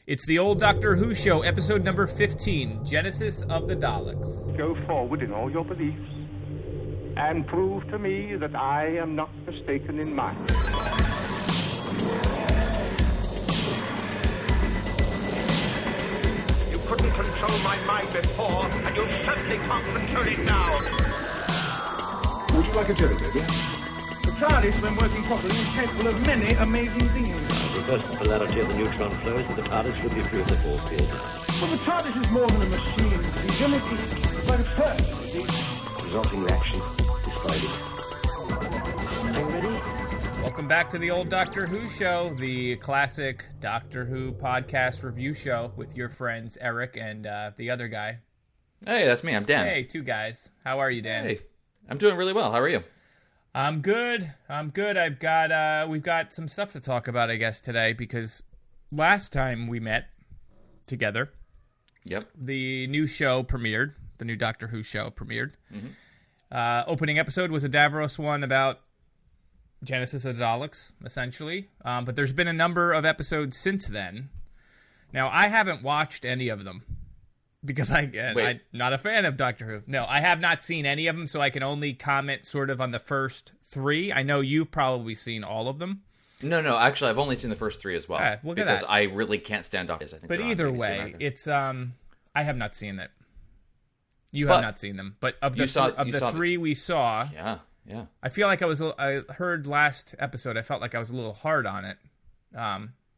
It's the old Doctor Who show, episode number 15, Genesis of the Daleks. Go forward in all your beliefs and prove to me that I am not mistaken in mine. You couldn't control my mind before, and you certainly can't control it now. Would you like a jelly, dear? The TARDIS, when working properly, is capable of many amazing things. Because the polarity of the neutron flows, the TARDIS would be free of the force field. Well, the TARDIS is more than a machine. It's like a person, you see. Resulting reaction is fighting. Are you ready? Welcome back to the old Doctor Who show, the classic Doctor Who podcast review show with your friends Eric and the other guy. Hey, that's me. I'm Dan. Hey, two guys. How are you, Dan? Hey, I'm doing really well. How are you? I'm good. We've got some stuff to talk about, I guess, today, because last time we met together, Yep. the new show premiered. The new Doctor Who show premiered. Mm-hmm. Opening episode was a Davros one about Genesis of the Daleks, essentially. But there's been a number of episodes since then. Now, I haven't watched any of them. Because I'm not a fan of Doctor Who. No, I have not seen any of them, so I can only comment sort of on the first three. I know you've probably seen all of them. No, actually, I've only seen the first three as well. Look at that. Because I really can't stand Doctor Who. But either way, it's I have not seen it. You have not seen them. But of the three we saw, yeah. I feel like I heard last episode, I felt like I was a little hard on it.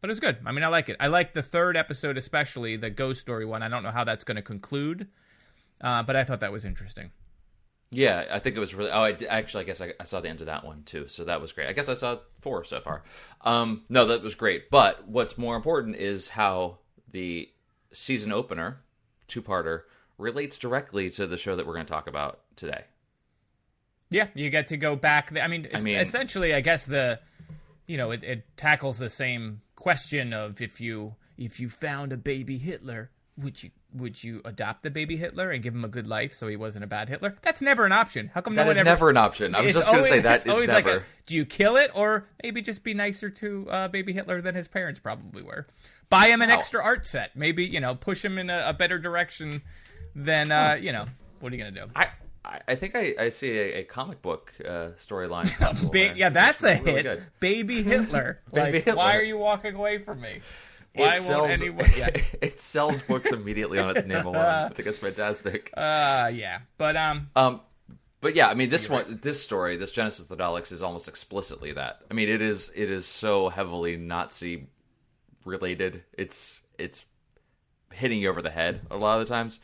But it's good. I mean, I like it. I like the third episode, especially the ghost story one. I don't know how that's going to conclude, but I thought that was interesting. Yeah, I think it was really... Oh, I guess I saw the end of that one, too, so that was great. I guess I saw 4 so far. No, that was great. But what's more important is how the season opener, 2-parter, relates directly to the show that we're going to talk about today. Yeah, you get to go back... essentially, I guess it tackles the same question of if you found a baby Hitler, would you adopt the baby Hitler and give him a good life so he wasn't a bad Hitler? That's never an option. How come that is never an option? I was just going to say that is never. Do you kill it or maybe just be nicer to baby Hitler than his parents probably were? Buy him an extra art set. Maybe push him in a better direction than what are you going to do? I think I see a comic book storyline possible. That's a really hit. Good. Baby Hitler. Baby Hitler. Why are you walking away from me? It sells books immediately on its name alone. I think it's fantastic. But yeah, I mean this story, this Genesis of the Daleks is almost explicitly that. I mean it is so heavily Nazi related. It's hitting you over the head a lot of the times.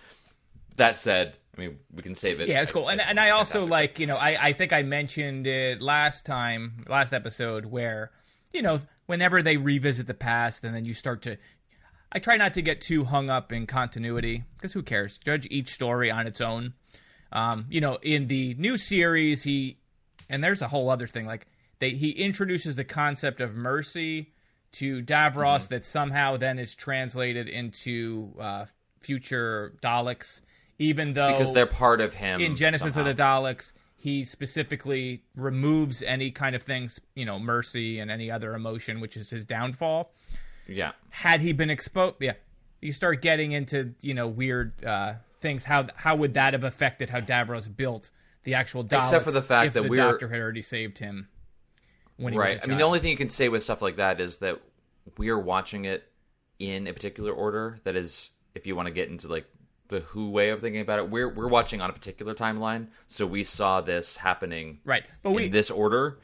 That said, I mean, we can save it. Yeah, it's cool. And I also I think I mentioned it last episode where, whenever they revisit the past and then you start to, I try not to get too hung up in continuity because who cares? Judge each story on its own. In the new series, and there's a whole other thing, he introduces the concept of mercy to Davros that somehow then is translated into future Daleks. Even though... Because they're part of him in Genesis somehow. of the Daleks, he specifically removes any kind of things, mercy and any other emotion, which is his downfall. Yeah. Had he been exposed... Yeah. You start getting into, weird things. How would that have affected how Davros built the actual Daleks? Except for the fact that the Doctor had already saved him when he was a child. I mean, the only thing you can say with stuff like that is that we're watching it in a particular order. That is, if you want to get into, the Who way of thinking about it, we're watching on a particular timeline, so we saw this happening in this order.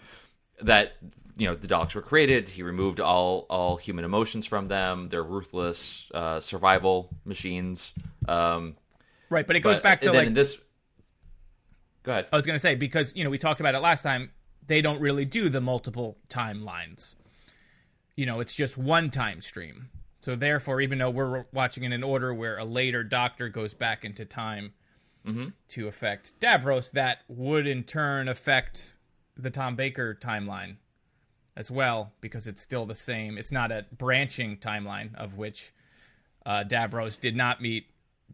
That the Daleks were created. He removed all human emotions from them. They're ruthless survival machines. But it goes back to in this. Go ahead. I was going to say because we talked about it last time. They don't really do the multiple timelines. It's just one time stream. So therefore, even though we're watching in an order where a later Doctor goes back into time to affect Davros, that would in turn affect the Tom Baker timeline as well, because it's still the same. It's not a branching timeline of which Davros did not meet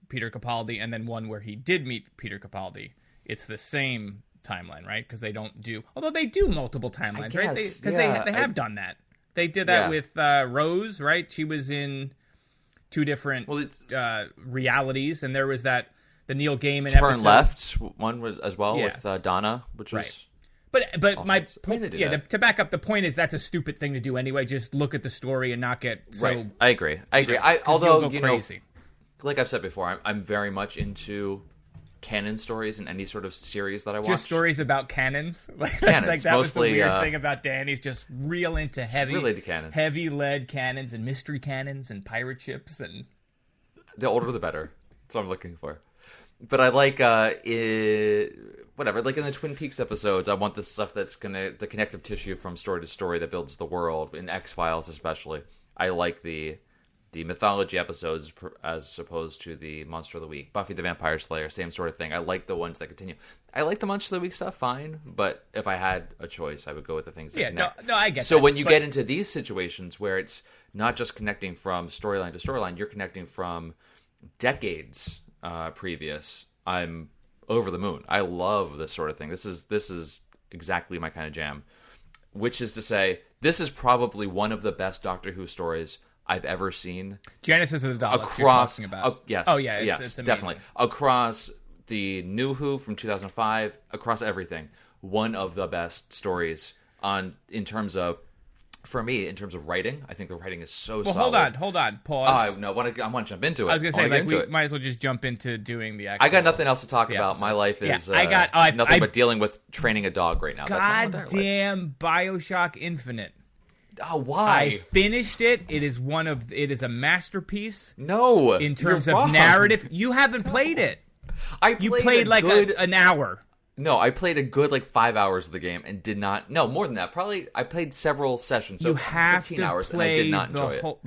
Peter Capaldi, and then one where he did meet Peter Capaldi. It's the same timeline, right? Because they don't do... Although they do multiple timelines, right? Because they have done that. They did that with Rose, right? She was in two different Well, it's realities, and there was the Neil Gaiman Turn episode. Left one was as well Yeah. with Donna, which was Right. But my awesome. I mean, they do yeah, that. to back up, the point is that's a stupid thing to do anyway. Just look at the story and not get so. right. I agree. Although Although crazy. like I've said before, I'm very much into canon stories in any sort of series that I watch. Just stories about cannons, like Cannons, like that was the mostly, weird thing about Dan. He's just real into really into cannons. heavy lead cannons and mystery cannons and pirate ships and. The older the better. That's what I'm looking for. But I like whatever. Like in the Twin Peaks episodes, I want the stuff that's the connective tissue from story to story that builds the world. In X-Files especially, I like the mythology episodes as opposed to the Monster of the Week. Buffy the Vampire Slayer, same sort of thing. I like the ones that continue. I like the Monster of the Week stuff, fine, but if I had a choice, I would go with the things that connect. No, I get So that, when you get into these situations where it's not just connecting from storyline to storyline, you're connecting from decades previous, I'm over the moon. I love this sort of thing. This is exactly my kind of jam. Which is to say, this is probably one of the best Doctor Who stories I've ever seen. Genesis of the Daleks Across, you're talking about. Yes. Oh yeah, yes, it's amazing. definitely. Across the New Who from 2005, across everything, one of the best stories in terms of writing. I think the writing is so solid. Hold on, pause. I want to jump into it. I was gonna say, get into we it. might as well just jump into doing the actual. I got nothing else to talk about. episode. My life is nothing but dealing with training a dog right now. That's my entire life. Goddamn Bioshock Infinite. Oh, why? I finished it. It is a masterpiece. No, In terms you're of wrong. narrative, you haven't played it. You played like an hour. No, I played a good 5 hours of the game and did not. No, more than that. Probably I played several sessions. So You have 15 to hours, play and I did not the enjoy whole,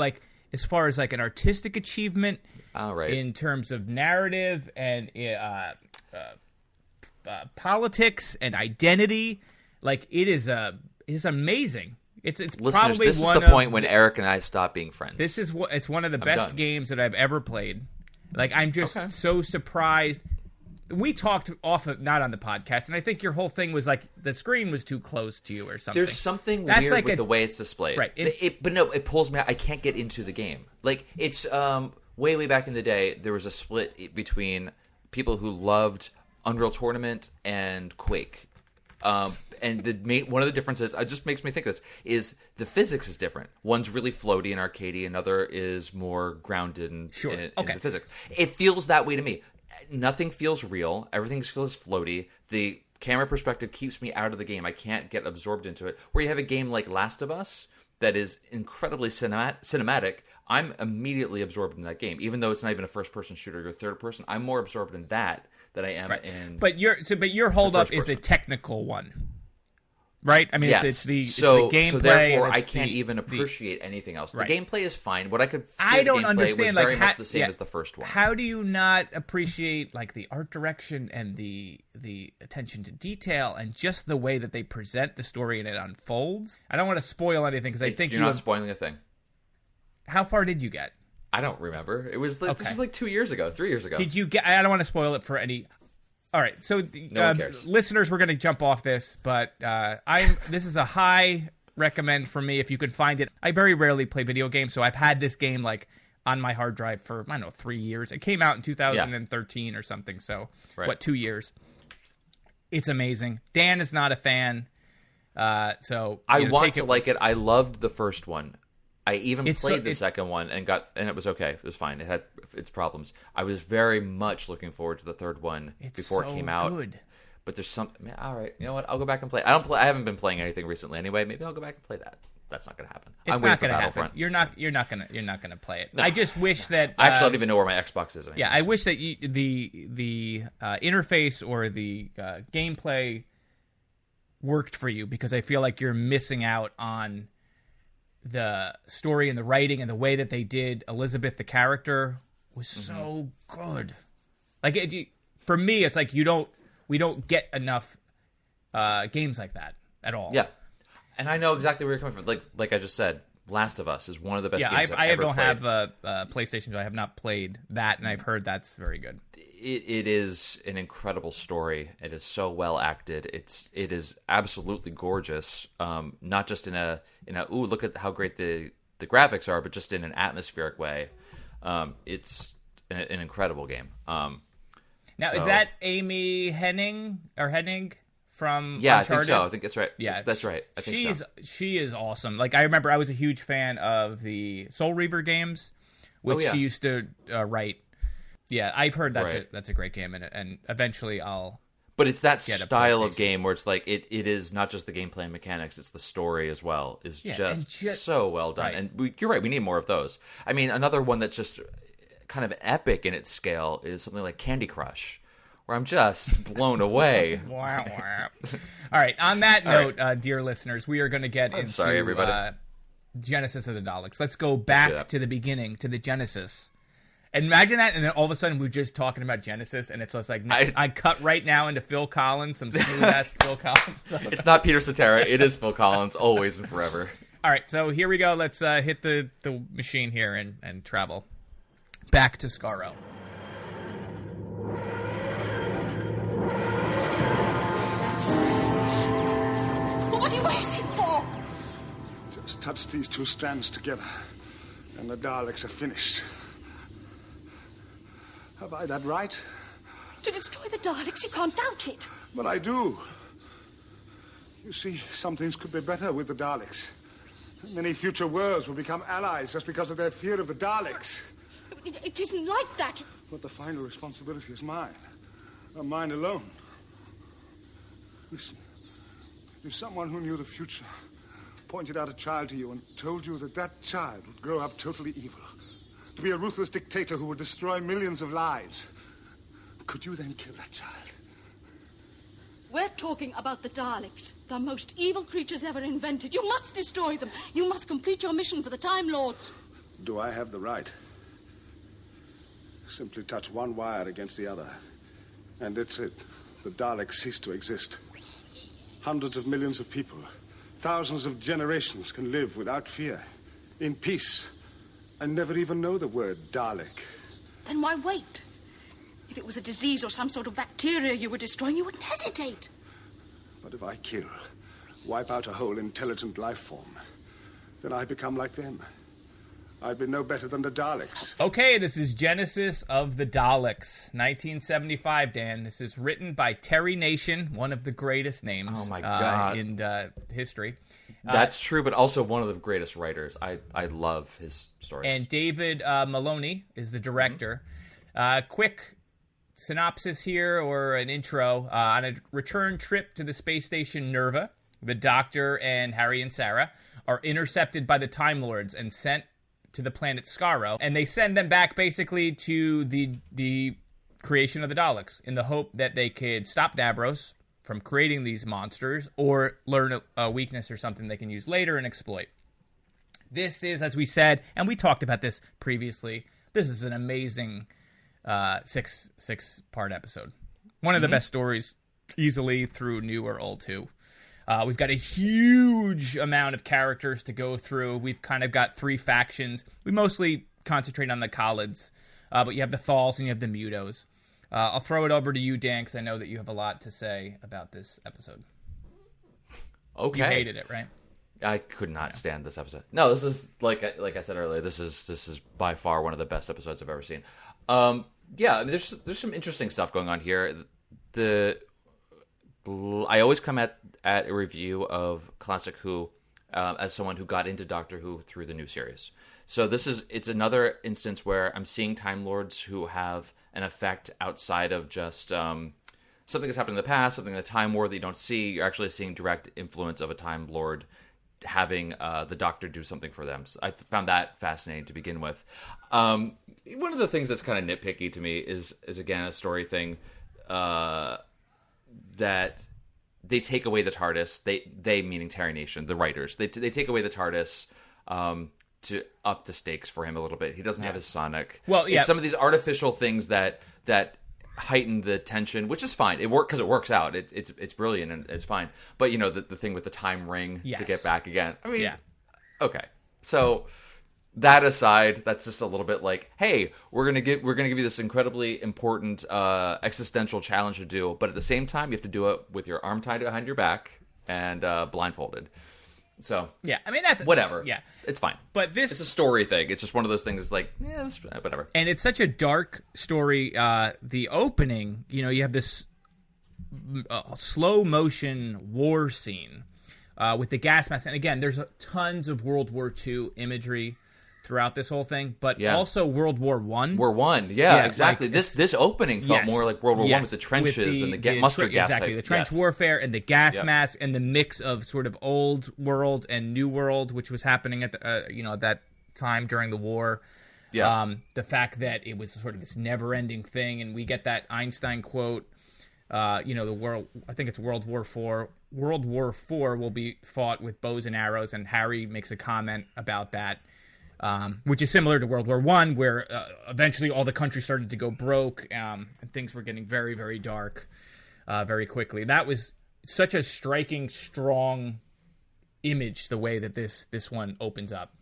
as far as an artistic achievement. All right. In terms of narrative and politics and identity, it is amazing. It's Listeners, probably this is one the point of when Eric and I stop being friends. it's one of the best done. games that I've ever played. I'm just so surprised. We talked not on the podcast, and I think your whole thing was the screen was too close to you or something. There's something That's weird with the way it's displayed. Right. But no, it pulls me out. I can't get into the game. It's way back in the day, there was a split between people who loved Unreal Tournament and Quake. And one of the differences, it just makes me think this, is the physics is different. One's really floaty and arcadey, another is more grounded in the physics. It feels that way to me. Nothing feels real. Everything feels floaty. The camera perspective keeps me out of the game. I can't get absorbed into it. Where you have a game like Last of Us that is incredibly cinematic, I'm immediately absorbed in that game. Even though it's not even a first-person shooter or third person, I'm more absorbed in that than I am in. But your hold-up is the technical one. Right? I mean, yes. it's the gameplay. So therefore, I can't even appreciate anything else. The gameplay is fine. What I could say the gameplay was very much the same as the first one. How do you not appreciate the art direction and the attention to detail and just the way that they present the story and it unfolds? I don't want to spoil anything because I think you're not spoiling a thing. How far did you get? I don't remember. It was this was 2 years ago, 3 years ago. Did you get? I don't want to spoil it for any. All right, so listeners, we're going to jump off this, but this is a high recommend for me if you can find it. I very rarely play video games, so I've had this game on my hard drive for 3 years. It came out in 2013 or something, so 2 years. It's amazing. Dan is not a fan, so I want to like it. I loved the first one. I even played the second one and it was okay. It was fine. It had its problems. I was very much looking forward to the third one before it came out. Good. But there's something. All right, you know what? I'll go back and play. I haven't been playing anything recently anyway. Maybe I'll go back and play that. That's not going to happen. It's not going to happen. You're not gonna play it. No. I just wish that. I actually don't even know where my Xbox is. I wish that the interface or the gameplay worked for you, because I feel like you're missing out on the story and the writing and the way that they did Elizabeth, the character, was so good. For me, it's we don't get enough games like that at all. Yeah, and I know exactly where you're coming from. Like I just said, Last of Us is one of the best games I've ever played. I don't have a PlayStation, so I have not played that, and I've heard that's very good. It is an incredible story. It is so well acted. It is absolutely gorgeous. Not just in a ooh, look at how great the graphics are, but just in an atmospheric way. It's an incredible game. Now, is that Amy Hennig from Uncharted? I think so. I think that's right. Yeah, that's right. I think so. She is awesome. Like, I remember I was a huge fan of the Soul Reaver games, which she used to write. Yeah, I've heard that's a great game, and eventually I'll. But it's that style of game where it's like it is not just the gameplay and mechanics; it's the story as well. Is just so well done, and you're right. We need more of those. I mean, another one that's just kind of epic in its scale is something like Candy Crush, where I'm just blown away. Wow. All right. On that note, dear listeners, we are going to get into everybody. Genesis of the Daleks. Let's go back to the beginning, to the Genesis. Imagine that, and then all of a sudden we're just talking about Genesis, and it's just like, I cut right now into Phil Collins, some smooth-ass Phil Collins stuff. It's not Peter Cetera. It is Phil Collins, always and forever. All right, so here we go. Let's hit the machine here and travel back to Skaro. What are you waiting for? Just touch these two strands together, and the Daleks are finished. Have I that right? To destroy the Daleks, you can't doubt it. But I do. You see, some things could be better with the Daleks. Many future worlds will become allies just because of their fear of the Daleks. It isn't like that. But the final responsibility is mine. Mine alone. Listen, if someone who knew the future pointed out a child to you and told you that that child would grow up totally evil, to be a ruthless dictator who would destroy millions of lives, could you then kill that child? We're talking about the Daleks, the most evil creatures ever invented. You must destroy them. You must complete your mission for the Time Lords. Do I have the right? Simply touch one wire against the other, and it's it. The Daleks cease to exist. Hundreds of millions of people, thousands of generations can live without fear, in peace, and never even know the word Dalek. Then why wait? If it was a disease or some sort of bacteria you were destroying, you wouldn't hesitate. But if I kill, wipe out a whole intelligent life form, then I become like them. I'd be no better than the Daleks. Okay, this is Genesis of the Daleks, 1975, Dan. This is written by Terry Nation, one of the greatest names in history. That's true, but also one of the greatest writers. I love his stories. And David Maloney is the director. Quick synopsis here, or an intro. On a return trip to the space station Nerva, the Doctor and Harry and Sarah are intercepted by the Time Lords and sent to the planet Skaro. And they send them back basically to the creation of the Daleks in the hope that they could stop Davros from creating these monsters, or learn a weakness or something they can use later and exploit. This is, as we said, and we talked about this previously, this is an amazing six-part episode. One of the best stories, easily, through new or old too. We've got a huge amount of characters to go through. We've kind of got three factions. We mostly concentrate on the Khalids, but you have the Thals and you have the Mutos. I'll throw it over to you, Dan, because I know that you have a lot to say about this episode. Okay. You hated it, right? I could not stand this episode. No, this is like I said earlier. This is by far one of the best episodes I've ever seen. There's some interesting stuff going on here. I always come at a review of Classic Who as someone who got into Doctor Who through the new series. So it's another instance where I'm seeing Time Lords who have an effect outside of just something that's happened in the past, something in the Time War that you don't see. You're actually seeing direct influence of a Time Lord having the Doctor do something for them. So I found that fascinating to begin with. One of the things that's kind of nitpicky to me is again a story thing that they take away the TARDIS. They meaning Terry Nation, the writers. They take away the TARDIS to up the stakes for him a little bit. He doesn't have his sonic. Well, yeah. It's some of these artificial things that heighten the tension, which is fine. It works because it works out. It's brilliant and it's fine. But the thing with the time ring to get back again. I mean, okay. So that aside, that's just a little bit like, hey, we're gonna give you this incredibly important existential challenge to do, but at the same time, you have to do it with your arm tied behind your back and blindfolded. So yeah, I mean that's whatever. Yeah, it's fine. But it's a story thing. It's just one of those things. Like whatever. And it's such a dark story. The opening, you have this slow motion war scene with the gas mask, and again, there's tons of World War II imagery throughout this whole thing, but also World War I. Yeah, exactly. Like, this opening felt more like World War I with the trenches and the mustard gas. Exactly, type. the trench warfare and the gas mask and the mix of sort of old world and new world, which was happening at the, at that time during the war. Yeah. The fact that it was sort of this never-ending thing, and we get that Einstein quote. The world. I think it's World War IV. World War IV will be fought with bows and arrows, and Harry makes a comment about that. Which is similar to World War I, where eventually all the country started to go broke, and things were getting very, very dark very quickly. That was such a striking, strong image, the way that this one opens up.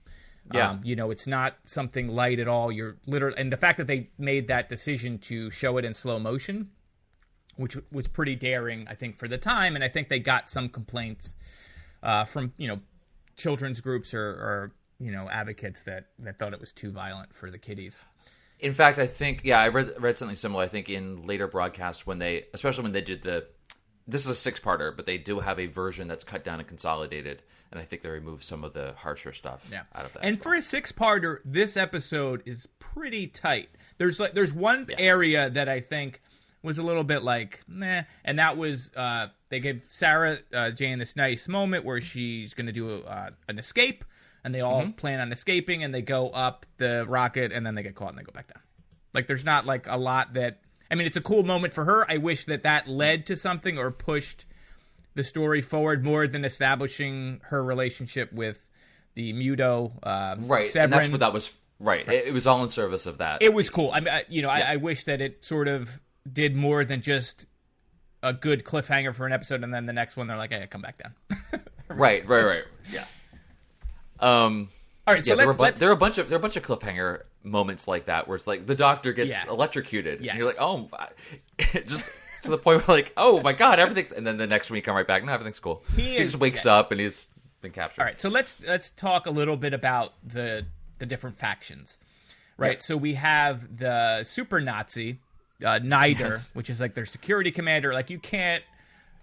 Yeah. It's not something light at all. You're literally, and the fact that they made that decision to show it in slow motion, which was pretty daring, I think, for the time, and I think they got some complaints from, children's groups or advocates that thought it was too violent for the kiddies. In fact, I think, I read something similar. I think in later broadcasts, especially when they did this is a 6-parter, but they do have a version that's cut down and consolidated, and I think they removed some of the harsher stuff out of that. And for a 6-parter, this episode is pretty tight. There's one area that I think was a little bit like, meh, and that was they gave Sarah Jane this nice moment where she's going to do an escape. And they all plan on escaping, and they go up the rocket, and then they get caught, and they go back down. Like, there's not, like, a lot that... I mean, it's a cool moment for her. I wish that led to something or pushed the story forward more than establishing her relationship with the Muto, right, Severin. And that's what that was... Right. It was all in service of that. It was cool. I mean, I wish that it sort of did more than just a good cliffhanger for an episode, and then the next one, they're like, hey, come back down. Right. Yeah. All right, so there are a bunch of cliffhanger moments like that where it's like the doctor gets electrocuted, and you're like, oh, just to the point where like, oh my god, everything's, and then the next one you come right back, no, everything's cool. He just wakes up and he's been captured. All right, so let's talk a little bit about the different factions, right? So we have the super Nazi Nider, which is like their security commander. Like you can't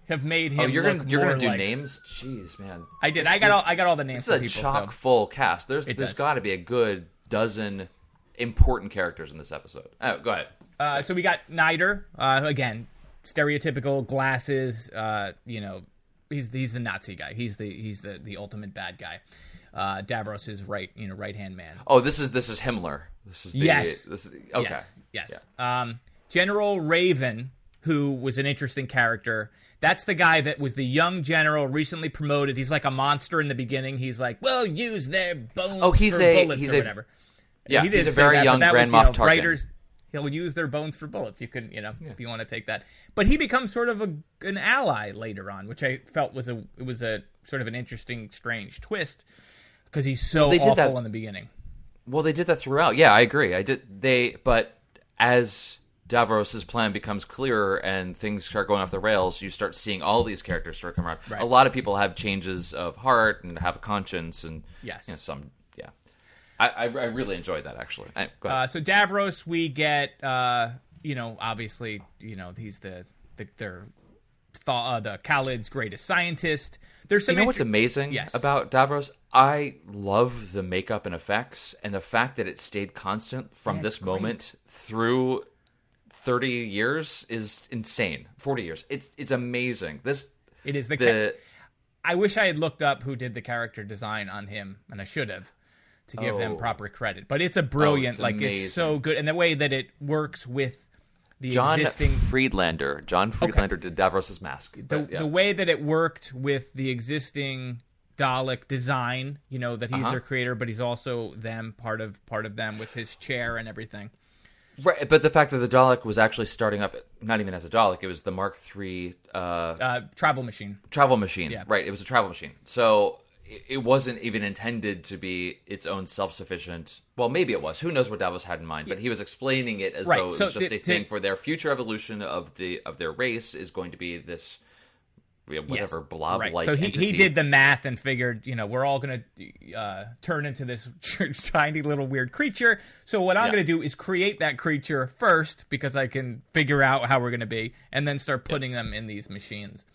have made him. Oh, you're gonna do like... names? Jeez, man. I did. I got all the names. This is a chock full cast. There's got to be a good dozen important characters in this episode. Oh, go ahead. So we got Nider again, stereotypical glasses. He's the Nazi guy. He's the ultimate bad guy. Davros' right hand man. Oh, this is Himmler. This is okay. Yes. Yeah. General Raven, who was an interesting character. That's the guy that was the young general, recently promoted. He's like a monster in the beginning. He's like, well, use their bones for bullets or whatever. Yeah, he's a very young Grand Moff Tarkin. Writers, he'll use their bones for bullets. You can, if you want to take that. But he becomes sort of an ally later on, which I felt was a sort of an interesting, strange twist because he's so awful in the beginning. Well, they did that throughout. Yeah, I agree. But as Davros' plan becomes clearer and things start going off the rails, you start seeing all these characters start coming around. Right. A lot of people have changes of heart and have a conscience, and some. Yeah, I really enjoyed that actually. Go ahead. So Davros, we get obviously he's the Khalid's greatest scientist. There's some. What's amazing about Davros? I love the makeup and effects, and the fact that it stayed constant from this moment through 30 years is insane. 40 years. It's amazing. It is I wish I had looked up who did the character design on him, and I should have to give them proper credit. But it's a brilliant, it's so good, and the way that it works with the existing Friedlander. John Friedlander did Davros' mask. The way that it worked with the existing Dalek design, that he's their creator, but he's also part of them with his chair and everything. Right, but the fact that the Dalek was actually starting off, not even as a Dalek, it was the Mark III... travel machine. Travel machine, yeah. Right, it was a travel machine. So it wasn't even intended to be its own self-sufficient... Well, maybe it was. Who knows what Davos had in mind, but he was explaining it as though it was just a thing for their future evolution of their race is going to be this whatever blob-like right. So he entity. did the math and figured, we're all going to turn into this tiny little weird creature. So what I'm going to do is create that creature first because I can figure out how we're going to be, and then start putting them in these machines.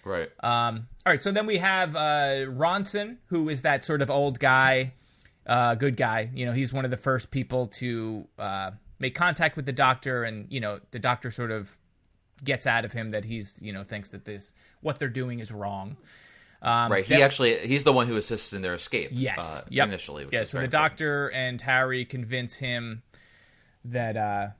Right. All right. So then we have Ronson, who is that sort of old guy, good guy. He's one of the first people to make contact with the Doctor, and the Doctor sort of gets out of him that he's thinks that what they're doing is wrong. Right. He's the one who assists in their escape. Yes. Initially. Which is so the very Doctor and Harry convince him that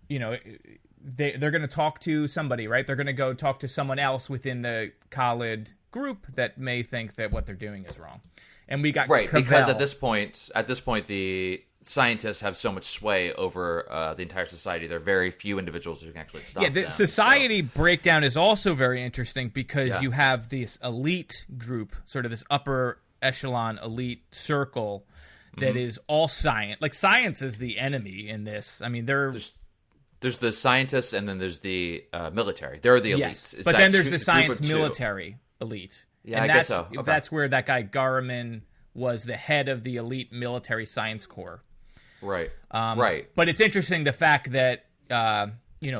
they're going to talk to somebody, right? They're going to go talk to someone else within the Khalid group that may think that what they're doing is wrong. And we got Cavell. Because at this point, the scientists have so much sway over the entire society. There are very few individuals who can actually stop them. The society breakdown is also very interesting because you have this elite group, sort of this upper echelon elite circle that is all science. Like, science is the enemy in this. I mean, there's the scientists, and then there's the military. They're the elites. Yes. But then there's the science military elite. Yeah, I guess so. Okay. That's where that guy Garman was the head of the elite military science corps. Right. Right. But it's interesting the fact that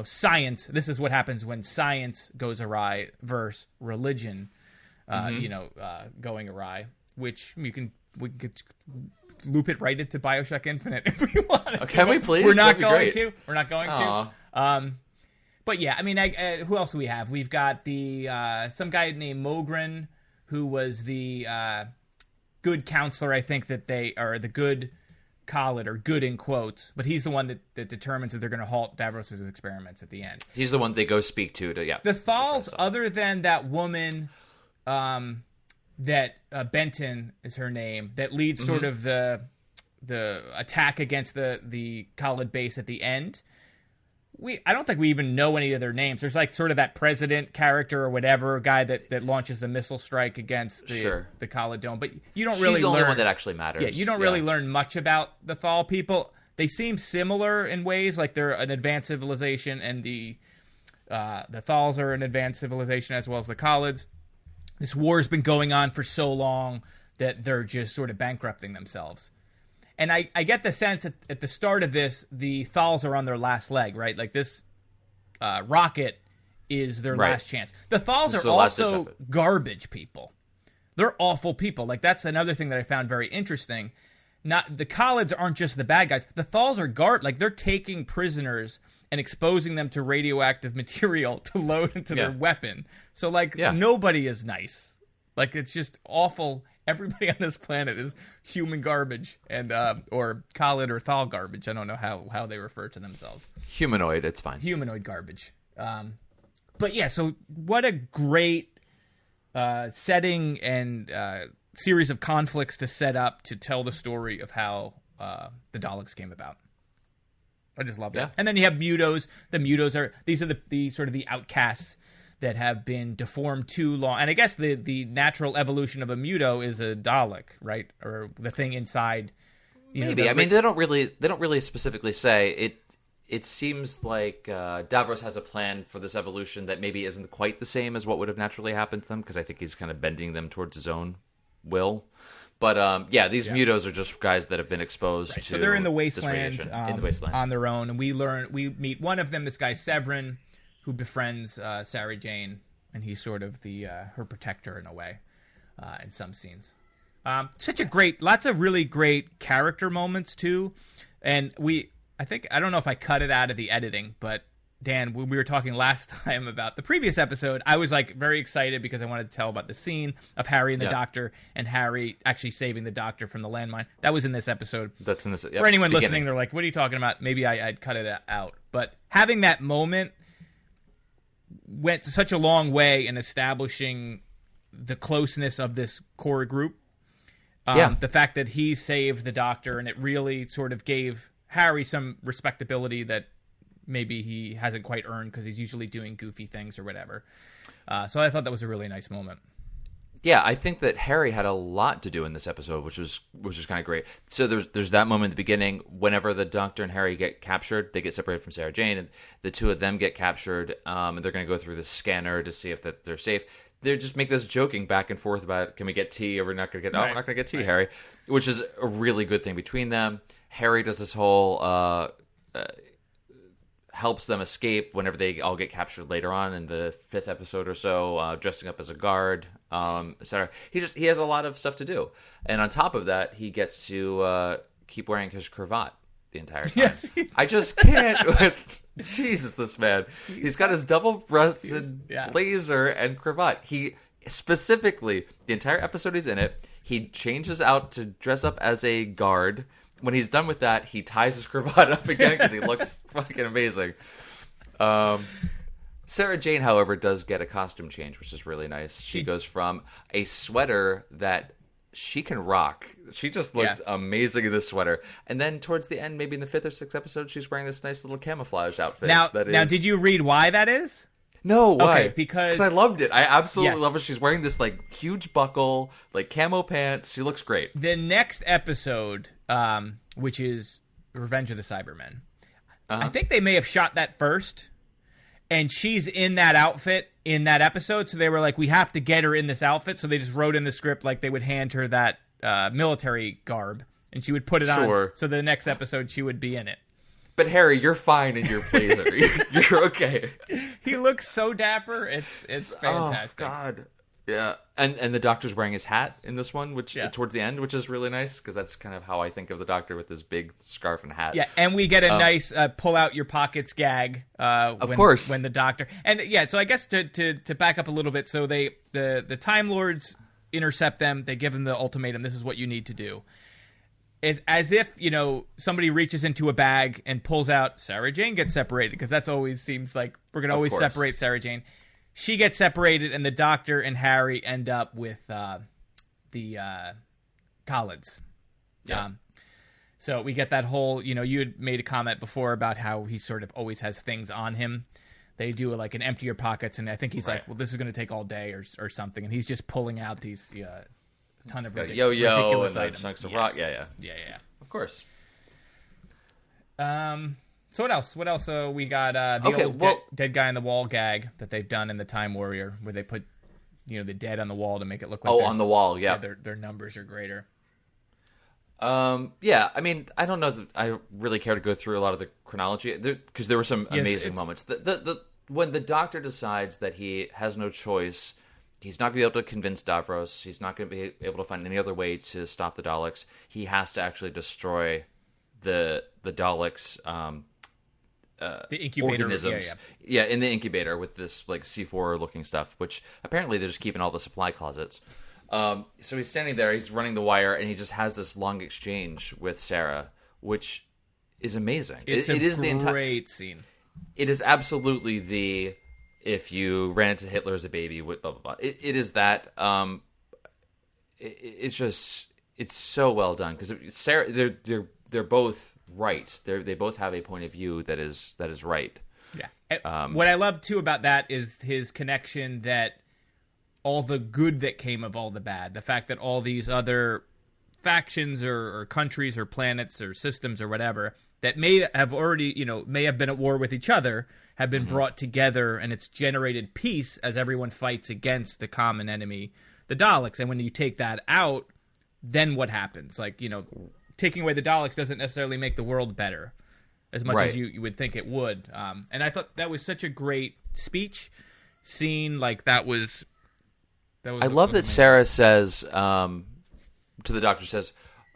science. This is what happens when science goes awry versus religion, going awry. Which we could loop it right into Bioshock Infinite if we want. Can we please? We're not going to. We're not going Aww. to. But yeah, I mean, who else do we have? We've got the some guy named Mogren, who was the good counselor. I think that they are the good Khalid, or good in quotes, but he's the one that determines that they're going to halt Davros' experiments at the end. He's the one they go speak to. The Thals, other than that woman, that Benton is her name, that leads sort of the attack against the Khalid base at the end. I don't think we even know any of their names. There's like sort of that president character or whatever guy that launches the missile strike against the Khalid dome, but you don't really. She's the only one that actually matters. Yeah, you don't really learn much about the Thal people. They seem similar in ways, like they're an advanced civilization, and the Thals are an advanced civilization as well as the Khalids. This war's been going on for so long that they're just sort of bankrupting themselves. And I get the sense that at the start of this, the Thals are on their last leg, right? Like this rocket is their last chance. The Thals are also garbage people. They're awful people. Like, that's another thing that I found very interesting. Not the Khalids aren't just the bad guys. The Thals are like they're taking prisoners and exposing them to radioactive material to load into their weapon. So nobody is nice. Like, it's just awful. Everybody on this planet is human garbage, and or Khalid or Thal garbage. I don't know how they refer to themselves. Humanoid, it's fine. Humanoid garbage. But yeah, so what a great setting and series of conflicts to set up to tell the story of how the Daleks came about. I just love that. Yeah. And then you have Mutos. The Mutos are the sort of the outcasts that have been deformed too long. And I guess the natural evolution of a Muto is a Dalek, right? Or the thing inside. Maybe. I mean, they don't really specifically say it. It seems like Davros has a plan for this evolution that maybe isn't quite the same as what would have naturally happened to them, because I think he's kind of bending them towards his own will. But these Mutos are just guys that have been exposed to. So they're in the wasteland, in the wasteland on their own, and we meet one of them, this guy Severin, who befriends Sarah Jane, and he's sort of her protector in a way, in some scenes. Lots of really great character moments too, and I don't know if I cut it out of the editing, but Dan, when we were talking last time about the previous episode, I was like very excited because I wanted to tell about the scene of Harry and the Doctor, and Harry actually saving the Doctor from the landmine. That was in this episode. That's in this. Yep. For anyone listening, they're like, "What are you talking about?" Maybe I'd cut it out, but having that moment went such a long way in establishing the closeness of this core group. The fact that he saved the Doctor, and it really sort of gave Harry some respectability that maybe he hasn't quite earned because he's usually doing goofy things or whatever. So I thought that was a really nice moment. Yeah, I think that Harry had a lot to do in this episode, which was kind of great. So there's that moment in the beginning. Whenever the Doctor and Harry get captured, they get separated from Sarah Jane, and the two of them get captured, and they're going to go through the scanner to see if that they're safe. They just make this joking back and forth about, can we get tea, or we're not going to get? Right. Oh, we're not going to get tea, right. Harry, which is a really good thing between them. Harry does this whole helps them escape whenever they all get captured later on in the 5th episode or so, dressing up as a guard, etc. He has a lot of stuff to do, and on top of that, he gets to keep wearing his cravat the entire time. Yes, I just can't. With Jesus, this man. He's got his double-breasted blazer and cravat. He specifically, the entire episode he's in it, he changes out to dress up as a guard. When he's done with that, he ties his cravat up again because he looks fucking amazing. Sarah Jane, however, does get a costume change, which is really nice. She goes from a sweater that she can rock. She just looked amazing in this sweater. And then towards the end, maybe in the 5th or 6th episode, she's wearing this nice little camouflage outfit. Now, did you read why that is? No, why? Okay, because I loved it. I absolutely love it. She's wearing this like huge buckle, like camo pants. She looks great. The next episode, which is Revenge of the Cybermen, I think they may have shot that first, and she's in that outfit in that episode. So they were like, we have to get her in this outfit. So they just wrote in the script like they would hand her that military garb, and she would put it on. So the next episode, she would be in it. But Harry, you're fine in your blazer. You're okay. He looks so dapper. It's fantastic. Oh God, yeah. And the Doctor's wearing his hat in this one, which towards the end, which is really nice because that's kind of how I think of the Doctor with his big scarf and hat. Yeah, and we get a nice pull out your pockets gag. Of course, when the Doctor so I guess to back up a little bit, so the Time Lords intercept them. They give them the ultimatum. This is what you need to do. It's as if, somebody reaches into a bag and pulls out, Sarah Jane gets separated, because that's always seems like we're going to always separate Sarah Jane. She gets separated, and the Doctor and Harry end up with the Collins. Yeah. So we get that whole, you had made a comment before about how he sort of always has things on him. They do like an empty your pockets, and I think he's like, well, this is going to take all day or something, and he's just pulling out these... ton of ridiculous and items. Chunks of rock. Yeah. Of course. So what else? We got dead guy on the wall gag that they've done in the Time Warrior, where they put the dead on the wall to make it look like on the wall. Yeah, their numbers are greater. Yeah. I mean, I don't know that I really care to go through a lot of the chronology because there were some amazing moments. When the Doctor decides that he has no choice. He's not going to be able to convince Davros. He's not going to be able to find any other way to stop the Daleks. He has to actually destroy the Daleks' the incubator organisms. Yeah, in the incubator with this like C4 looking stuff, which apparently they're just keeping all the supply closets. So he's standing there. He's running the wire, and he just has this long exchange with Sarah, which is amazing. It is the great scene. It is absolutely the. If you ran into Hitler as a baby, blah, blah, blah. It is that. It's just, it's so well done. Because Sarah, they're both right. They both have a point of view that is right. Yeah. What I love, too, about that is his connection that all the good that came of all the bad. The fact that all these other factions or countries or planets or systems or whatever that may have already, may have been at war with each other, have been brought together, and it's generated peace as everyone fights against the common enemy, the Daleks. And when you take that out, then what happens? Like, taking away the Daleks doesn't necessarily make the world better as much as you would think it would. And I thought that was such a great speech scene. Like, that was I love that Sarah says, to the Doctor, says,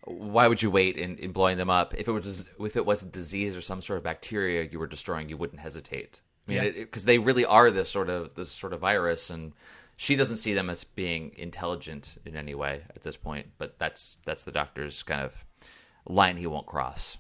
why would you wait in blowing them up? If it was a disease or some sort of bacteria you were destroying, you wouldn't hesitate. I mean, because they really are this sort of virus, and she doesn't see them as being intelligent in any way at this point. But that's the Doctor's kind of line he won't cross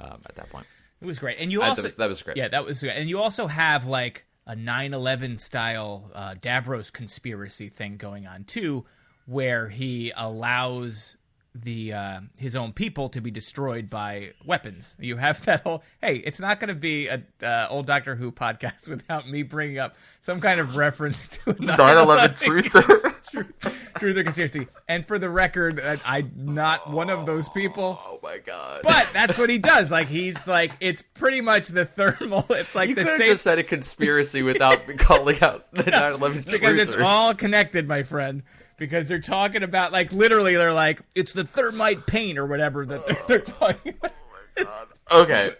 at that point. It was great, and you also that was great. Yeah, that was great, and you also have like a 9/11 style Davros conspiracy thing going on too, where he allows his own people to be destroyed by weapons. You have that whole, hey, it's not going to be a old Doctor Who podcast without me bringing up some kind of reference to 9/11 truther. Truth or conspiracy. And for the record, I'm not one of those people. Oh my god! But that's what he does. Like he's like, it's pretty much the thermal. It's like you the could have same. just said a conspiracy without calling out the 9/11 Because it's truthers. all connected, my friend. Because they're talking about, like, literally, they're like, it's the thermite paint or whatever that they're talking about. Okay,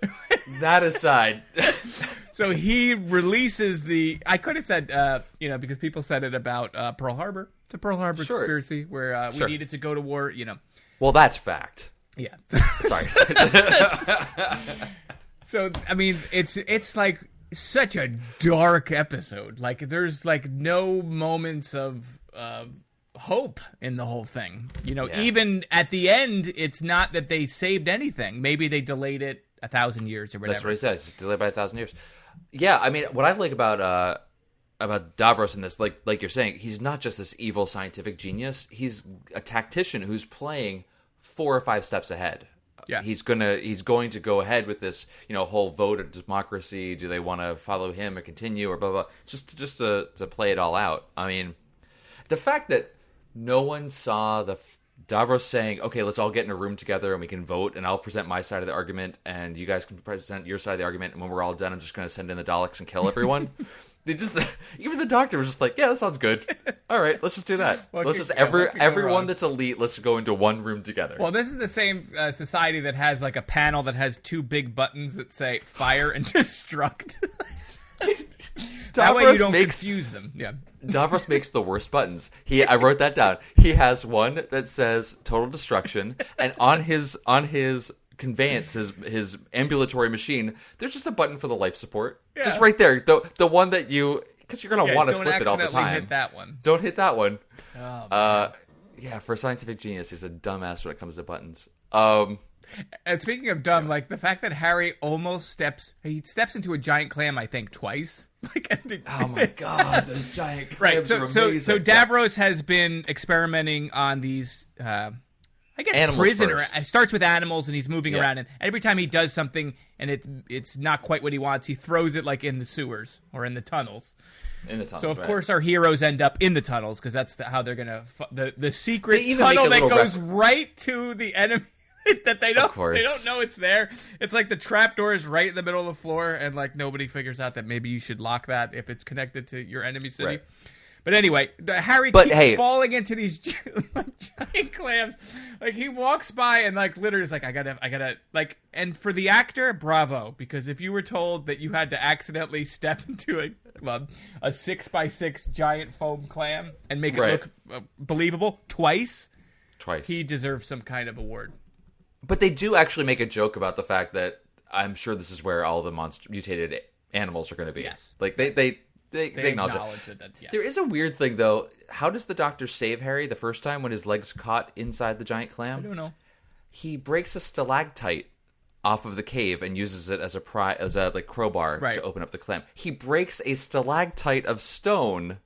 that aside. So he releases I could have said, because people said it about Pearl Harbor. It's a Pearl Harbor Sure. conspiracy where we Sure. needed to go to war, Well, that's fact. Yeah. Sorry. So, I mean, it's like such a dark episode. Like, there's, like, no moments of hope in the whole thing. Yeah. Even at the end, it's not that they saved anything. Maybe they delayed it 1,000 years or whatever. That's what he says. It's delayed by 1,000 years. Yeah, I mean, what I like about Davros in this, like you're saying, he's not just this evil scientific genius. He's a tactician who's playing 4 or 5 steps ahead. Yeah. He's going to go ahead with this, whole vote of democracy. Do they want to follow him or continue or blah blah? Just to play it all out. I mean, the fact that no one saw Davros saying, okay, let's all get in a room together and we can vote and I'll present my side of the argument and you guys can present your side of the argument, and when we're all done, I'm just going to send in the Daleks and kill everyone. Even the doctor was just like, yeah, that sounds good. All right, let's just do that. Everyone that's elite, let's go into one room together. Well, this is the same society that has like a panel that has 2 big buttons that say fire and destruct. That way you don't confuse them. Yeah. Davros makes the worst buttons. I wrote that down. He has one that says total destruction, and on his conveyance, his ambulatory machine, there's just a button for the life support. Yeah. Just right there. The one that because you're going to want to flip it all the time. Don't hit that one. Don't hit that one. Oh, yeah, for a scientific genius, he's a dumbass when it comes to buttons. And speaking of dumb, like the fact that Harry almost steps into a giant clam, I think twice. Oh my god, those giant right. clams are amazing. So Davros has been experimenting on these, I guess, animals prisoner. first. It starts with animals, and he's moving around, and every time he does something, and it's not quite what he wants, he throws it like in the sewers or in the tunnels. So of course our heroes end up in the tunnels because that's how they're gonna the secret tunnel that goes right to the enemy. That they don't know it's there. It's like the trapdoor is right in the middle of the floor, and like nobody figures out that maybe you should lock that if it's connected to your enemy city. Right. But anyway, Harry keeps falling into these giant clams. Like he walks by and like literally is like, I gotta like. And for the actor, bravo, because if you were told that you had to accidentally step into a 6x6 giant foam clam and make it look believable twice, he deserves some kind of award. But they do actually make a joke about the fact that I'm sure this is where all the mutated animals are going to be. Yes. Like they acknowledge it. Yeah. There is a weird thing though. How does the doctor save Harry the first time when his leg's caught inside the giant clam? I don't know. He breaks a stalactite off of the cave and uses it as a crowbar to open up the clam. He breaks a stalactite of stone.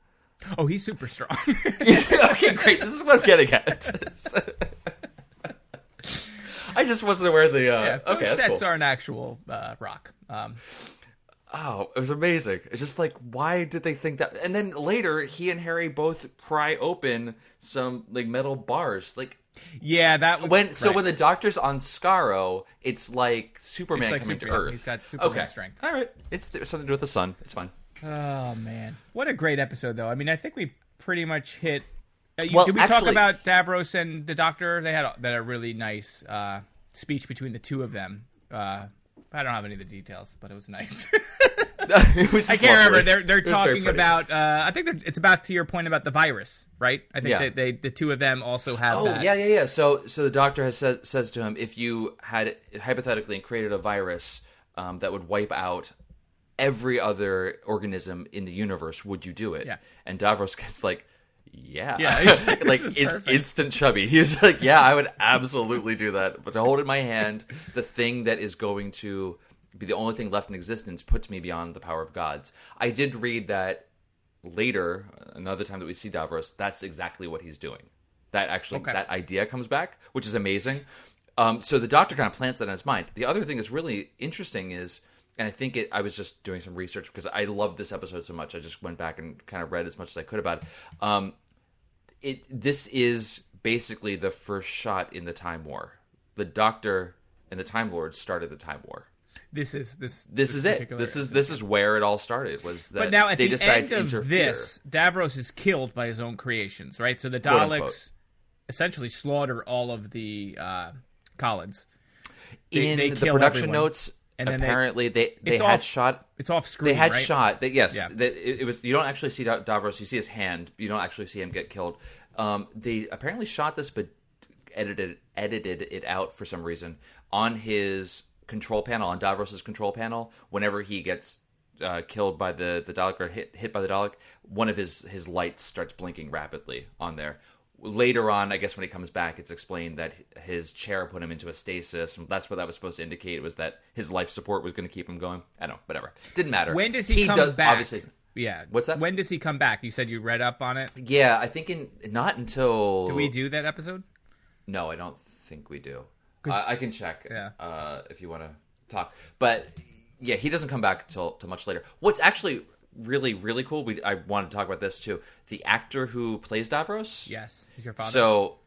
Oh, he's super strong. Okay, great. This is what I'm getting at. I just wasn't aware of the. Those sets cool. are an actual rock. Oh, it was amazing. It's just like, why did they think that? And then later, he and Harry both pry open some like metal bars. Like, yeah, that was, So when the doctor's on Skaro, it's like Superman coming to Earth. He's got Superman strength. All right, it's something to do with the sun. It's fine. Oh man, what a great episode, though. I mean, I think we pretty much hit. Did we talk about Davros and the Doctor? They had a really nice speech between the two of them. I don't have any of the details, but it was nice. I can't remember. They're talking about. I think it's about to your point about the virus, right? I think the two of them also have. Oh that. yeah. So the Doctor says to him, if you had hypothetically created a virus that would wipe out every other organism in the universe, would you do it? Yeah. And Davros gets like, yeah, exactly. like instant chubby. He's like, yeah, I would absolutely do that. But to hold in my hand the thing that is going to be the only thing left in existence puts me beyond the power of gods. I did read that later, another time that we see Davros, that's exactly what he's doing. That actually, that idea comes back, which is amazing. So the Doctor kind of plants that in his mind. The other thing that's really interesting is, and I think I was just doing some research because I love this episode so much. I just went back and kind of read as much as I could about it. this is basically the first shot in the Time War. The Doctor and the Time Lords started the Time War. This is it. This is where it all started. Was that but now at they the decided end to of interfere. this, Davros is killed by his own creations, right? So the Quote, Daleks unquote. essentially slaughter all of the Collins. In they the kill production everyone. notes, And then apparently they it's had off- shot. It's off screen. They had right? shot that. Yes, Yeah. it was. You don't actually see Davros. You see his hand. You don't actually see him get killed. They apparently shot this, but edited it out for some reason on his control panel, on Davros's control panel. Whenever he gets killed by the Dalek or hit by the Dalek, one of his lights starts blinking rapidly on there. Later on, I guess when he comes back, it's explained that his chair put him into a stasis, and that's what that was supposed to indicate, was that his life support was going to keep him going. I don't know, whatever. Didn't matter. When does he come back? Obviously, Yeah. What's that? When does he come back? You said you read up on it. yeah, I think not until... Did we do that episode? No, I don't think we do. I can check if you want to talk. But yeah, he doesn't come back till much later. What's actually really, really cool, I wanted to talk about this too. The actor who plays Davros. Yes. He's your father. So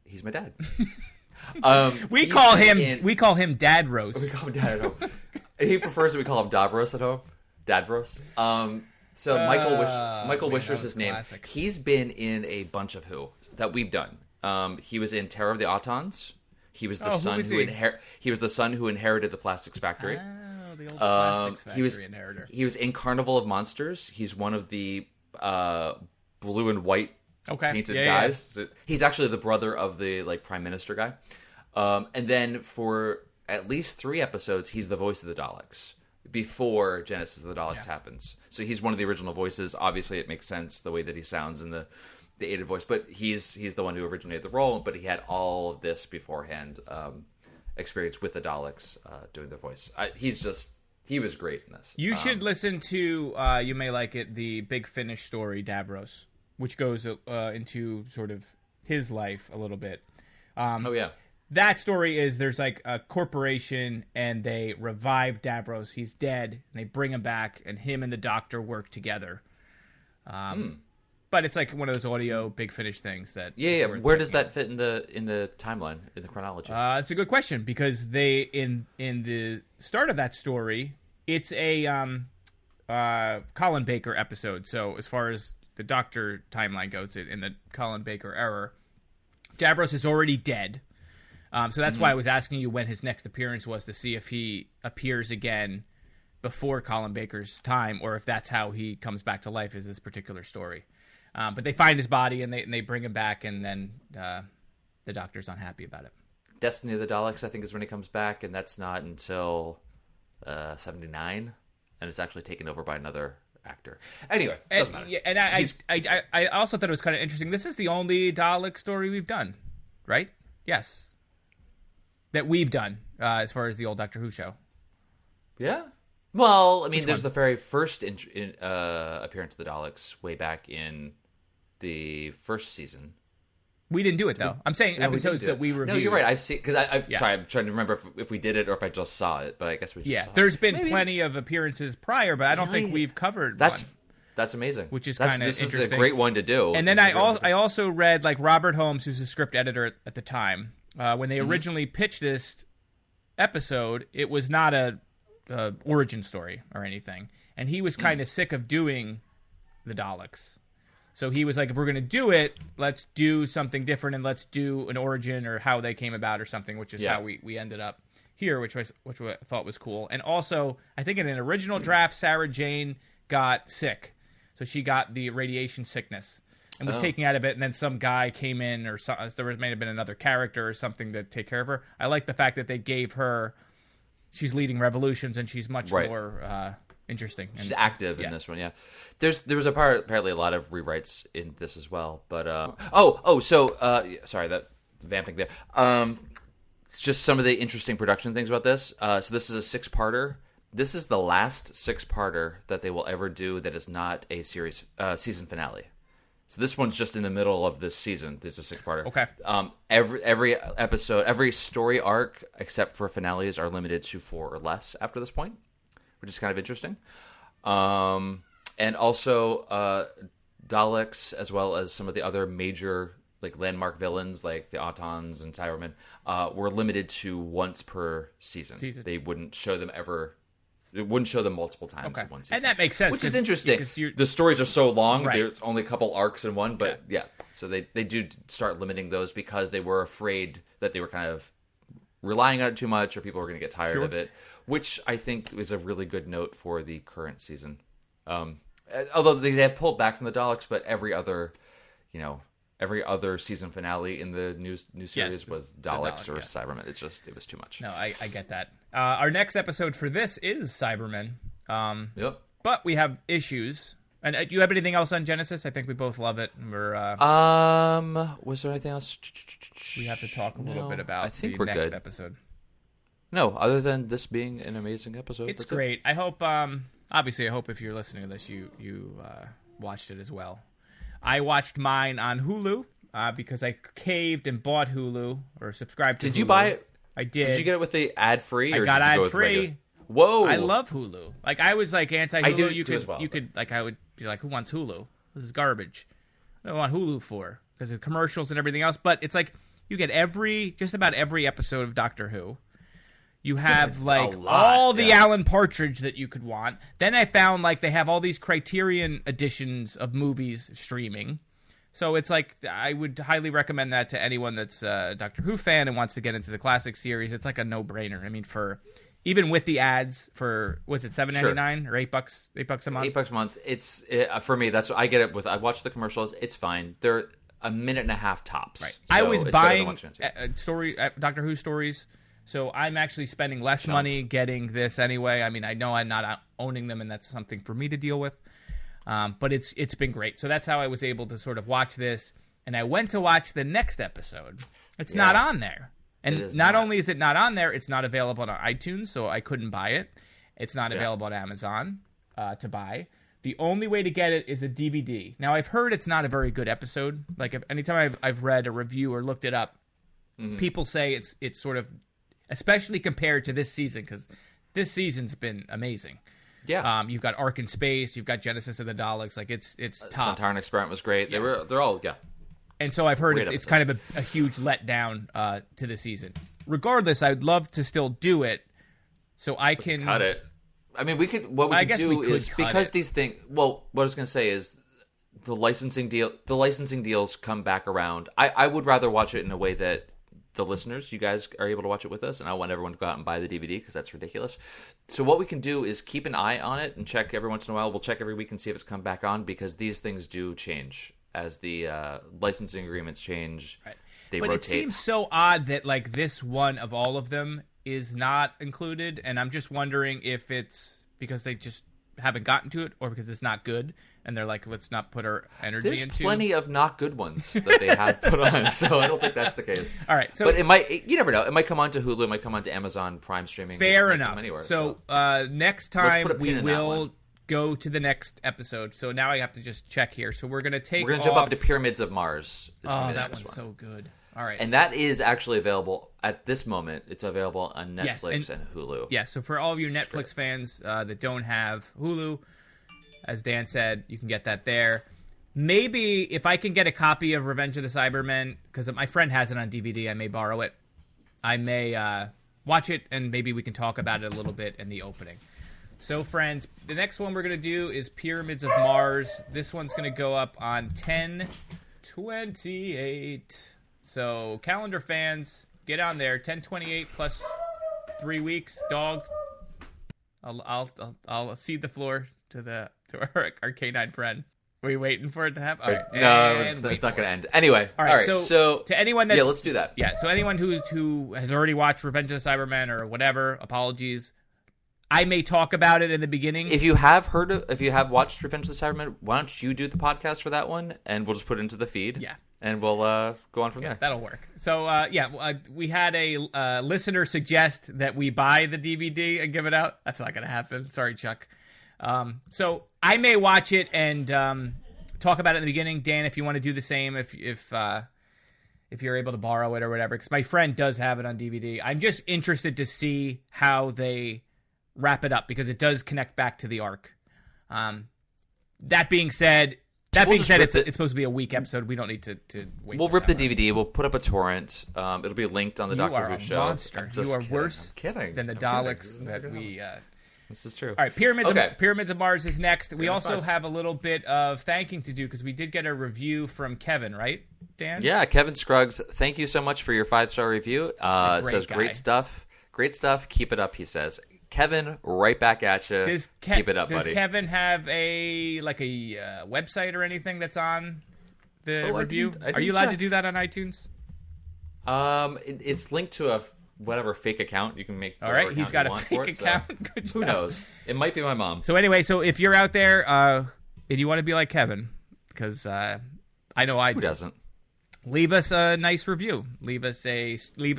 he's my dad. we call him Dadros. We call him Dad at home. He prefers that we call him Davros at home. Dadros. So Michael Wisher's his name. classic. He's been in a bunch of Who that we've done. He was in Terror of the Autons. He was the son he was the son who inherited the plastics factory. Oh, the old plastics factory inheritor. He was in Carnival of Monsters. He's one of the blue and white painted guys. So he's actually the brother of the prime minister guy. And then for at least 3 episodes, he's the voice of the Daleks before Genesis of the Daleks happens. So he's one of the original voices. Obviously, it makes sense the way that he sounds in the aided voice, but he's the one who originated the role. But he had all of this beforehand experience with the Daleks doing their voice. He was great in this. You should listen to, you may like it, the Big Finish story, Davros, which goes into sort of his life a little bit. Oh, yeah. That story is there's a corporation and they revive Davros. He's dead and they bring him back and him and the Doctor work together. But it's one of those audio Big Finish things that... Yeah. Where does that fit in the timeline, in the chronology? It's a good question because they, in the start of that story, it's a Colin Baker episode. So as far as the Doctor timeline goes, in the Colin Baker era, Davros is already dead. So that's why I was asking you when his next appearance was, to see if he appears again before Colin Baker's time, or if that's how he comes back to life, is this particular story. But they find his body and they bring him back, and then the Doctor's unhappy about it. Destiny of the Daleks, I think, is when he comes back, and that's not until 79, and it's actually taken over by another actor. Anyway, doesn't matter. Yeah, and I also thought it was kind of interesting. This is the only Dalek story we've done, right? Yes. That we've done, as far as the old Doctor Who show. Yeah. Well, I mean, there's the very first appearance of the Daleks way back in the first season. We didn't do it, though. I'm saying episodes that we reviewed. No, you're right. I've seen... Because sorry, I'm trying to remember if we did it or if I just saw it, but I guess we just saw it. There's been plenty of appearances prior, but I don't think we've covered one. That's amazing. Which is kind of interesting. This is a great one to do. And then I also read, Robert Holmes, who's a script editor at the time, when they originally pitched this episode, it was not a origin story or anything. And he was kind of sick of doing the Daleks. So he was like, if we're going to do it, let's do something different and let's do an origin or how they came about or something, which is how we ended up here, which I thought was cool. And also, I think in an original draft, Sarah Jane got sick. So she got the radiation sickness and was taken out of it, and then some guy came in, or there may have been another character or something to take care of her. I like the fact that they gave her, she's leading revolutions, and she's much more interesting. She's active in this one, There was apparently a lot of rewrites in this as well, but sorry, that vamping there. It's just some of the interesting production things about this. So this is a 6-parter. This is the last 6-parter that they will ever do that is not a season finale. So this one's just in the middle of this season. This is a 6-parter. Okay. Every episode, every story arc, except for finales, are limited to 4 or less after this point, which is kind of interesting. And also, Daleks, as well as some of the other major like landmark villains like the Autons and Cybermen, were limited to once per season. They wouldn't show them ever. It wouldn't show them multiple times in one season. And that makes sense. Which is interesting. The stories are so long. Right. There's only a couple arcs in one, but yeah. So they do start limiting those because they were afraid that they were kind of relying on it too much or people were going to get tired of it, which I think is a really good note for the current season. Although they have pulled back from the Daleks, but every other season finale in the new series was Daleks or Cybermen. It was too much. No, I get that. Our next episode for this is Cybermen. Yep. But we have issues. And do you have anything else on Genesis? I think we both love it. And we're was there anything else? We have to talk a little bit about the we're next good. episode. No, other than this being an amazing episode. It's great. I hope. Obviously, I hope if you're listening to this, you watched it as well. I watched mine on Hulu because I caved and bought Hulu or subscribed to Hulu. Did you buy it? I did. Did you get it with the ad-free? I got ad-free. Whoa! I love Hulu. Like, I was like anti-Hulu. I do you too could, as well. You could like, I would be like, who wants Hulu? This is garbage. I don't want Hulu for because of commercials and everything else. But it's like you get just about every episode of Doctor Who. You have like all the Alan Partridge that you could want. Then I found like they have all these Criterion editions of movies streaming. So it's like I would highly recommend that to anyone that's a Doctor Who fan and wants to get into the classic series. It's like a no-brainer. I mean, for even with the ads for was it $7.99 or $8? $8 a month. $8 a month. It's for me. That's I get it with. I watch the commercials. It's fine. They're a minute and a half tops. Right. So I was it's buying Doctor Who stories, so I'm actually spending less money getting this anyway. I mean, I know I'm not owning them, and that's something for me to deal with. But it's been great. So that's how I was able to sort of watch this. And I went to watch the next episode. It's not on there. And not only is it not on there, it's not available on iTunes, so I couldn't buy it. It's not available on Amazon to buy. The only way to get it is a DVD. Now, I've heard it's not a very good episode. Like, anytime I've read a review or looked it up, people say it's sort of, especially compared to this season, because this season's been amazing. Yeah. You've got Ark in Space. You've got Genesis of the Daleks. Like, it's top. Centauran Experiment was great. They're all And so I've heard it's kind of a huge letdown to the season. Regardless, I'd love to still do it so I can cut it. I mean, we could. What we could do is because these things. Well, what I was going to say is the licensing deals come back around. I would rather watch it in a way that the listeners, you guys, are able to watch it with us, and I want everyone to go out and buy the DVD because that's ridiculous. So what we can do is keep an eye on it and check every once in a while. We'll check every week and see if it's come back on because these things do change as the licensing agreements change. Right. They rotate. It seems so odd that like this one of all of them is not included, and I'm just wondering if it's because they just haven't gotten to it or because it's not good and they're like, let's not put our energy into. There's plenty of not good ones that they had put on, so I don't think that's the case. All right, so but it might. You never know. It might come onto Hulu. It might come onto Amazon Prime streaming. Fair enough. Anywhere, so next time we will go to the next episode. So now I have to just check here. So we're gonna jump up to Pyramids of Mars. That one's so good. All right. And that is actually available at this moment. It's available on Netflix and Hulu. Yeah, so for all of you Netflix fans that don't have Hulu, as Dan said, you can get that there. Maybe if I can get a copy of Revenge of the Cybermen, because my friend has it on DVD, I may borrow it. I may watch it, and maybe we can talk about it a little bit in the opening. So, friends, the next one we're going to do is Pyramids of Mars. This one's going to go up on 10/28. So, calendar fans, get on there. 10/28 plus 3 weeks. Dog, I'll cede the floor to our canine friend. Are you waiting for it to happen? Right. No, it's not going to end. Anyway, all right. So to anyone that's let's do that. Yeah. So anyone who has already watched Revenge of the Cybermen or whatever, apologies. I may talk about it in the beginning. If you have watched Revenge of the Cybermen, why don't you do the podcast for that one, and we'll just put it into the feed. Yeah. And we'll go on from there. That'll work. So, we had a listener suggest that we buy the DVD and give it out. That's not going to happen. Sorry, Chuck. So I may watch it and talk about it in the beginning. Dan, if you want to do the same, if you're able to borrow it or whatever, because my friend does have it on DVD. I'm just interested to see how they wrap it up because it does connect back to the Ark. That being said, That We'll being just said, rip it's supposed to be a week episode. We don't need to waste. We'll our rip the time on it. DVD. We'll put up a torrent. It'll be linked on the You Doctor are Who a show. monster. I'm just You are kidding. worse I'm kidding. than the I'm Daleks kidding. that we. This is true. All right, Pyramids Okay. of Mars is next. We Pyramids also of Mars. have a little bit of thanking to do because we did get a review from Kevin, right, Dan? Yeah, Kevin Scruggs, thank you so much for your 5-star review. It says guy. great stuff. Great stuff. Keep it up, he says. Kevin, right back at you. Keep it up, does buddy. Kevin have a website or anything that's on the review? I didn't Are you allowed check. to do that on iTunes? It's linked to a whatever fake account you can make. All right, whatever he's account got you a want fake for it, so account. Good Who job. knows? It might be my mom. So anyway, if you're out there and you want to be like Kevin, because I know I Who do. doesn't? Leave us a nice review. Leave us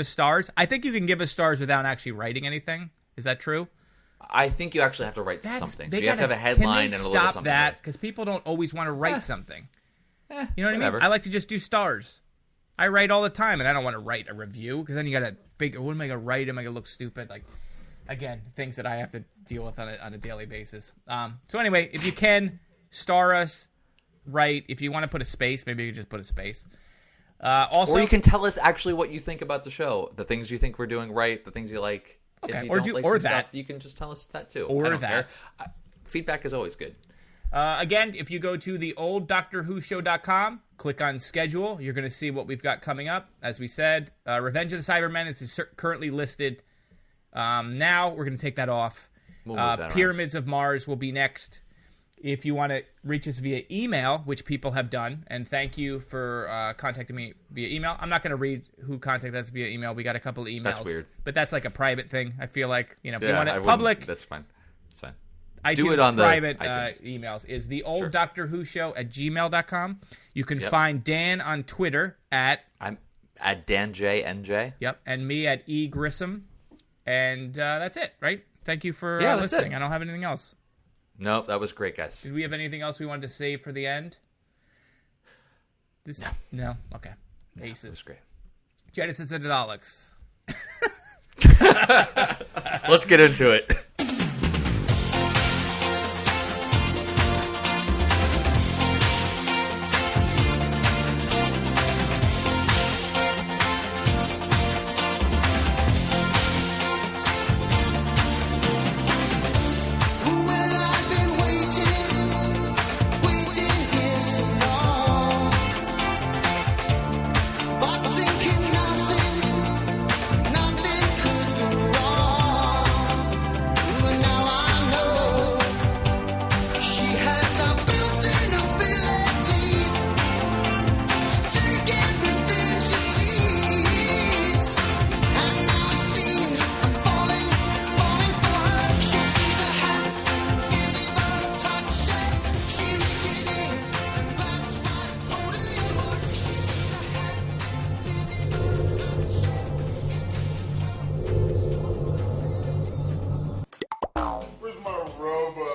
stars. I think you can give us stars without actually writing anything. Is that true? I think you actually have to write something. So they you have to have a headline can they and a little stop something. that because people don't always want to write something. You know what I whatever. mean? I like to just do stars. I write all the time, and I don't want to write a review because then you got to figure, what am I going to write? Am I going to look stupid? Like, again, things that I have to deal with on a daily basis. So anyway, if you can, star us, write. If you want to put a space, maybe you can just put a space. Also, Or you can tell us actually what you think about the show, the things you think we're doing right, the things you like. Okay, If you or don't do- like or some that. stuff, you can just tell us that too. Or I don't that. care. Feedback is always good. Again, if you go to the old DoctorWhoShow.com, click on schedule, you're going to see what we've got coming up. As we said, Revenge of the Cybermen is currently listed. Now we're going to take that off. We'll move that around. Pyramids of Mars will be next. If you want to reach us via email, which people have done, and thank you for contacting me via email. I'm not going to read who contacted us via email. We got a couple of emails. That's weird. But that's like a private thing. I feel like, if you Yeah, want I it wouldn't- public, That's fine. It's fine. iTunes Do it on the private iTunes. emails is the old Sure. Doctor Who show at gmail.com. You can Yep. find Dan on Twitter at I'm at DanJNJ. and me at E Grissom, and that's it, right? Thank you for Yeah, that's listening. it. I don't have anything else. Nope, that was great, guys. Did we have anything else we wanted to save for the end? No. Okay. That was Aces. great. Genesis of the Daleks. Let's get into it. Where's my robot?